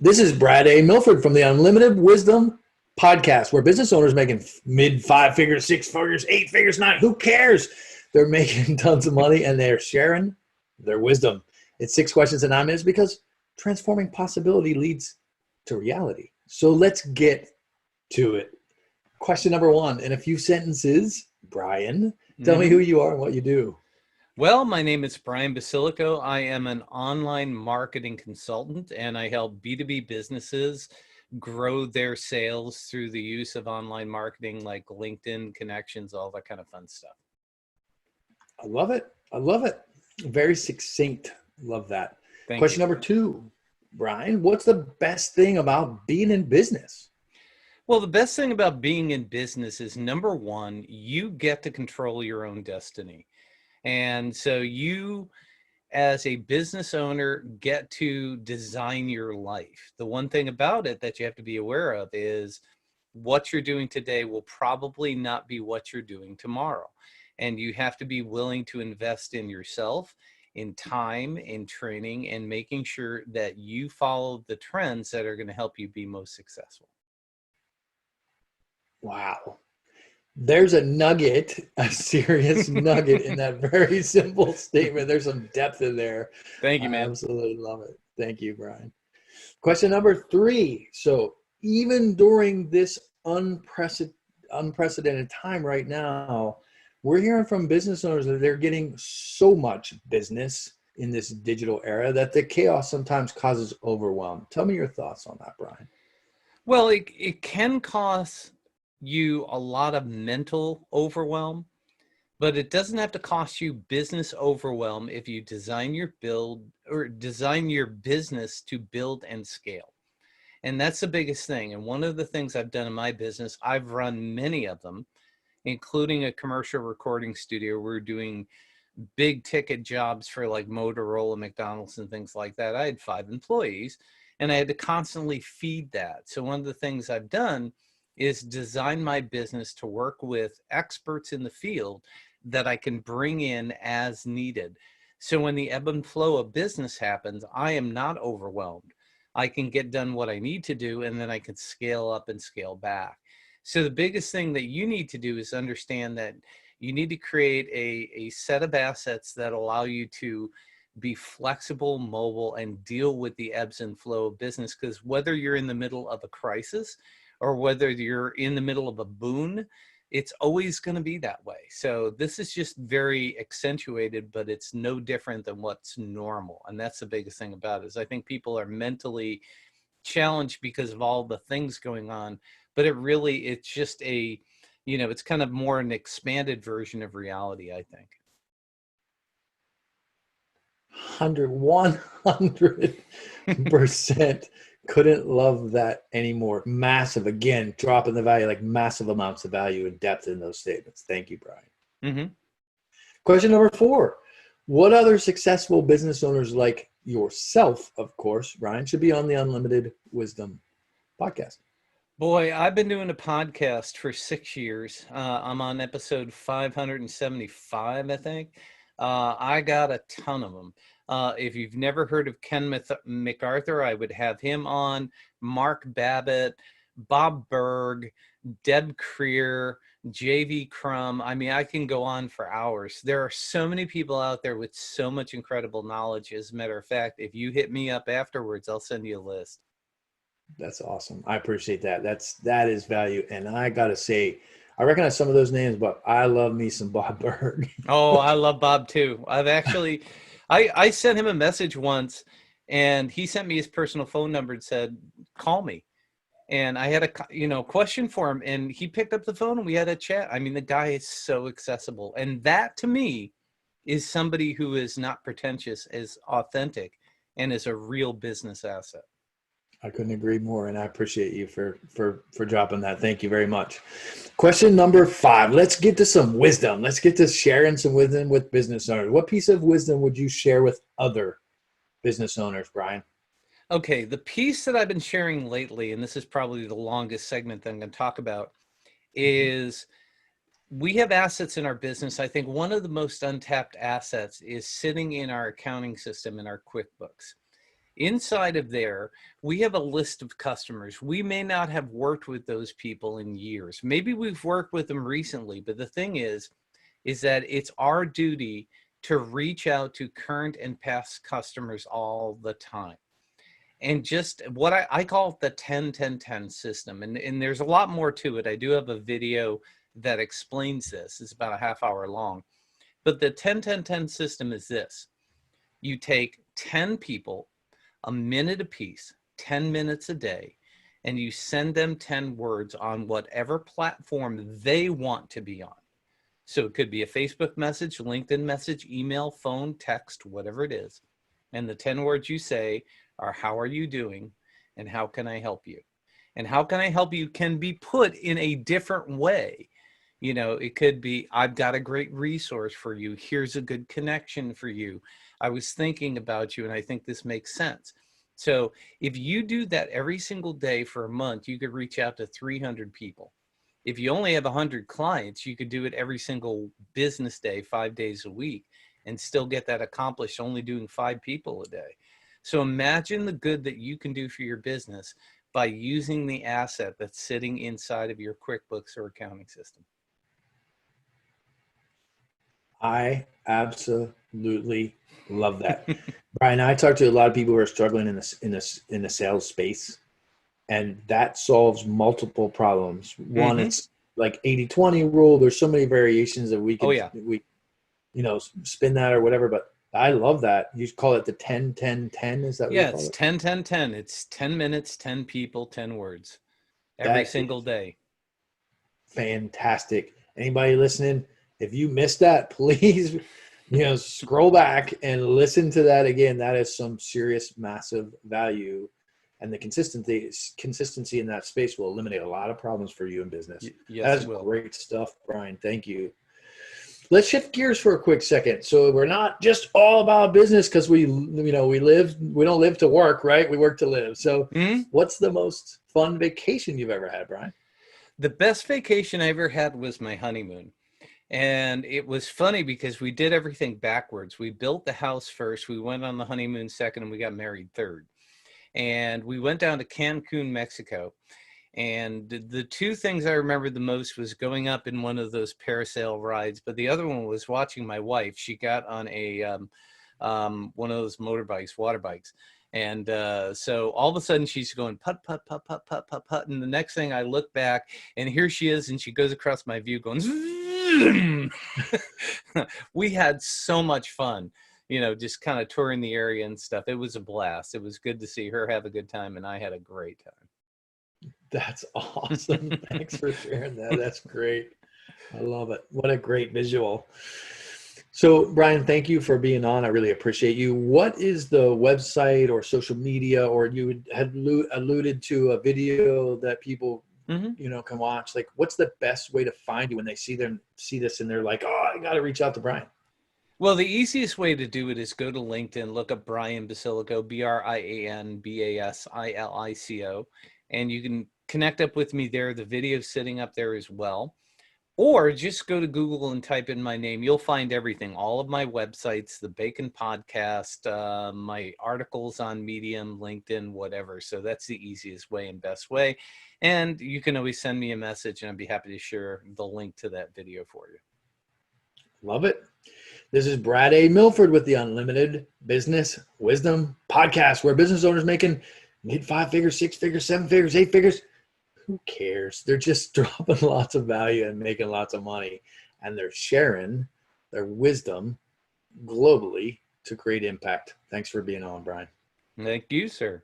This is Brad A. Milford from the Unlimited Wisdom podcast, where business owners making mid 5 figures, 6 figures, 8 figures, 9, who cares? They're making tons of money and they're sharing their wisdom. It's 6 questions in 9 minutes because transforming possibility leads to reality. So let's get to it. Question number 1 in a few sentences. Brian, tell me who you are and what you do. Well, my name is Brian Basilico. I am an online marketing consultant, and I help B2b businesses grow their sales through the use of online marketing like LinkedIn connections, all that kind of fun stuff. I love it. I love it. Very succinct. Love that. Thank Question you. number 2, Brian, what's the best thing about being in business? Well, the best thing about being in business is, number 1, you get to control your own destiny. And so you, as a business owner, get to design your life. The one thing about it that you have to be aware of is what you're doing today will probably not be what you're doing tomorrow. And you have to be willing to invest in yourself, in time, in training, and making sure that you follow the trends that are going to help you be most successful. Wow. There's a nugget, a serious nugget in that very simple statement. There's some depth in there. Thank you, man. I absolutely love it. Thank you, Brian. Question number 3. So even during this unprecedented time right now, we're hearing from business owners that they're getting so much business in this digital era that the chaos sometimes causes overwhelm. Tell me your thoughts on that, Brian. Well, it can cause you a lot of mental overwhelm, but it doesn't have to cost you business overwhelm if you design your business to build and scale. And that's the biggest thing. And one of the things I've done in my business, I've run many of them, including a commercial recording studio. We're doing big ticket jobs for like Motorola, McDonald's, and things like that. I had 5 employees and I had to constantly feed that. So one of the things I've done is design my business to work with experts in the field that I can bring in as needed. So when the ebb and flow of business happens, I am not overwhelmed. I can get done what I need to do, and then I can scale up and scale back. So the biggest thing that you need to do is understand that you need to create a set of assets that allow you to be flexible, mobile, and deal with the ebbs and flow of business. Because whether you're in the middle of a crisis or whether you're in the middle of a boon, it's always going to be that way. So this is just very accentuated, but it's no different than what's normal. And that's the biggest thing about it, is I think people are mentally challenged because of all the things going on, but it's just it's kind of more an expanded version of reality, I think. 100% couldn't love that anymore. Massive, again, dropping the value, like massive amounts of value and depth in those statements. Thank you, Brian. Question number 4. What other successful business owners like yourself, of course, Brian, should be on the Unlimited Wisdom podcast? Boy, I've been doing a podcast for 6 years. I'm on episode 575, I think. I got a ton of them. If you've never heard of Ken MacArthur, I would have him on. Mark Babbitt, Bob Berg, Deb Creer, JV Crum. I mean, I can go on for hours. There are so many people out there with so much incredible knowledge. As a matter of fact, if you hit me up afterwards, I'll send you a list. That's awesome. I appreciate that. That is value. And I got to say, I recognize some of those names, but I love me some Bob Berg. Oh, I love Bob too. I sent him a message once, and he sent me his personal phone number and said, call me. And I had a question for him, and he picked up the phone and we had a chat. I mean, the guy is so accessible. And that to me is somebody who is not pretentious, is authentic, and is a real business asset. I couldn't agree more, and I appreciate you for dropping that. Thank you very much. Question number 5. Let's get to some wisdom. Let's get to sharing some wisdom with business owners. What piece of wisdom would you share with other business owners, Brian? Okay, the piece that I've been sharing lately, and this is probably the longest segment that I'm going to talk about, is we have assets in our business. I think one of the most untapped assets is sitting in our accounting system in our QuickBooks. Inside of there, we have a list of customers. We may not have worked with those people in years. Maybe we've worked with them recently, but the thing is that it's our duty to reach out to current and past customers all the time. And just what I call it the 10-10-10 system. And there's a lot more to it. I do have a video that explains this. It's about a half hour long. But the 10-10-10 system is this. You take 10 people, a minute apiece, 10 minutes a day, and you send them 10 words on whatever platform they want to be on. So it could be a Facebook message, LinkedIn message, email, phone, text, whatever it is. And the 10 words you say are, how are you doing? And how can I help you? And how can I help you can be put in a different way. You know, it could be, I've got a great resource for you. Here's a good connection for you. I was thinking about you and I think this makes sense. So if you do that every single day for a month, you could reach out to 300 people. If you only have 100 clients, you could do it every single business day, 5 days a week, and still get that accomplished only doing 5 people a day. So imagine the good that you can do for your business by using the asset that's sitting inside of your QuickBooks or accounting system. I absolutely love that. Brian, I talk to a lot of people who are struggling in the sales space, and that solves multiple problems. One, it's like 80-20 rule. There's so many variations that we can, spin that or whatever, but I love that. You call it the 10-10-10. Is that what you call it? Yeah, it's 10-10-10. It's 10 minutes, 10 people, 10 words every single day. Fantastic. Anybody listening, if you missed that, please, scroll back and listen to that again. That is some serious, massive value. And the consistency in that space will eliminate a lot of problems for you in business. Yes, that's great stuff, Brian. Thank you. Let's shift gears for a quick second. So we're not just all about business because we don't live to work, right? We work to live. So what's the most fun vacation you've ever had, Brian? The best vacation I ever had was my honeymoon. And it was funny because we did everything backwards. We built the house first. We went on the honeymoon second, and we got married third. And we went down to Cancun, Mexico. And the two things I remember the most was going up in one of those parasail rides, but the other one was watching my wife. She got on a one of those motorbikes, water bikes. And so all of a sudden she's going putt, putt, putt, putt, putt, putt, putt. And the next thing I look back and here she is, and she goes across my view going, we had so much fun, just kind of touring the area and stuff. It was a blast. It was good to see her have a good time, and I had a great time. That's awesome. Thanks for sharing that. That's great. I love it. What a great visual. So, Brian, thank you for being on. I really appreciate you. What is the website or social media, or you had alluded to a video that people, can watch? Like, what's the best way to find you when they see this and they're like, oh, I got to reach out to Brian? Well, the easiest way to do it is go to LinkedIn, look up Brian Basilico, BrianBasilico, and you can connect up with me there. The video's sitting up there as well. Or just go to Google and type in my name. You'll find everything, all of my websites, the Bacon Podcast, my articles on Medium, LinkedIn, whatever. So that's the easiest way and best way. And you can always send me a message, and I'd be happy to share the link to that video for you. Love it. This is Brad A. Milford with the Unlimited Business Wisdom Podcast, where business owners making mid 5 figures, 6 figures, 7 figures, 8 figures. Who cares? They're just dropping lots of value and making lots of money, and they're sharing their wisdom globally to create impact. Thanks for being on, Brian. Thank you, sir.